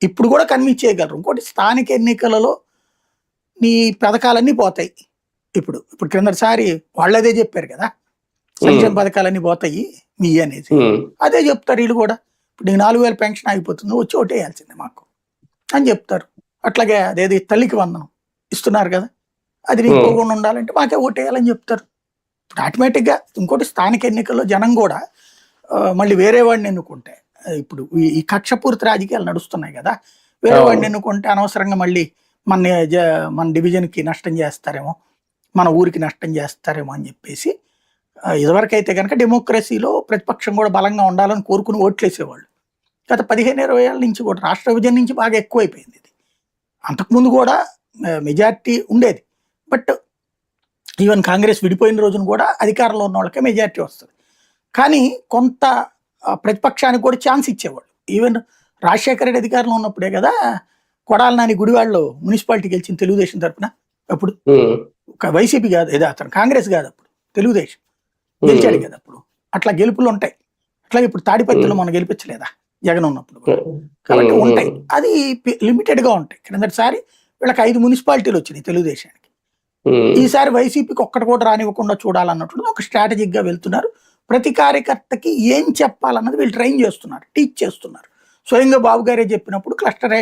ఇప్పుడు కూడా కన్విన్స్ చేయగలరు. ఇంకోటి స్థానిక ఎన్నికలలో నీ పథకాలన్నీ పోతాయి. ఇప్పుడు ఇప్పుడు క్రిందటిసారి వాళ్ళదే చెప్పారు కదా, సంక్షేమ పథకాలన్నీ పోతాయి మీ అనేది. అదే చెప్తారు వీళ్ళు కూడా. ఇప్పుడు నీకు 4000 పెన్షన్ ఆగిపోతుంది, వచ్చి ఓటేయాల్సిందే మాకు అని చెప్తారు. అట్లాగే అదేది తల్లికి వందనం ఇస్తున్నారు కదా, అది నీకు పోకుండా ఉండాలంటే మాకే ఓటేయాలని చెప్తారు. ఇప్పుడు ఆటోమేటిక్గా ఇంకోటి స్థానిక ఎన్నికల్లో జనం కూడా మళ్ళీ వేరే వాడిని ఎన్నుకుంటే, ఇప్పుడు ఈ కక్షపూరిత రాజకీయాలు నడుస్తున్నాయి కదా, వేరే వాడిని ఎన్నుకుంటే అనవసరంగా మళ్ళీ మన డివిజన్కి నష్టం చేస్తారేమో, మన ఊరికి నష్టం చేస్తారేమో అని చెప్పేసి ఇదివరకైతే కనుక డెమోక్రసీలో ప్రతిపక్షం కూడా బలంగా ఉండాలని కోరుకుని ఓట్లేసేవాళ్ళు. గత 15-20 ఏళ్ళ నుంచి కూడా రాష్ట్ర విభజన నుంచి బాగా ఎక్కువైపోయింది ఇది. అంతకుముందు కూడా మెజారిటీ ఉండేది, బట్ ఈవెన్ కాంగ్రెస్ విడిపోయిన రోజున కూడా అధికారంలో ఉన్న వాళ్ళకే మెజారిటీ వస్తుంది. కానీ కొంత ప్రతిపక్షానికి కూడా ఛాన్స్ ఇచ్చేవాళ్ళు. ఈవెన్ రాజశేఖర రెడ్డి అధికారంలో ఉన్నప్పుడే కదా కొడాలి నాని గుడివాడలో మున్సిపాలిటీ గెలిచింది తెలుగుదేశం తరఫున. అప్పుడు వైసీపీ కాదు, ఏదో అతను కాంగ్రెస్ కాదు, అప్పుడు తెలుగుదేశం గెలిచాడు కదా. అప్పుడు అట్లా గెలుపులు ఉంటాయి. అట్లాగే ఇప్పుడు తాడిపత్రిలో మనం గెలిపించలేదా జగన్ ఉన్నప్పుడు, కాబట్టి ఉంటాయి. అది లిమిటెడ్ గా ఉంటాయి. క్రిందటిసారి వీళ్ళకి 5 మున్సిపాలిటీలు వచ్చినాయి తెలుగుదేశానికి. ఈసారి వైసీపీకి ఒక్కటి కూడా రానివ్వకుండా చూడాలన్నట్టు ఒక స్ట్రాటజిక్ గా వెళ్తున్నారు. ప్రతి కార్యకర్తకి ఏం చెప్పాలన్నది వీళ్ళు ట్రైన్ చేస్తున్నారు, టీచ్ చేస్తున్నారు. స్వయంగా బాబు గారే చెప్పినప్పుడు క్లస్టర్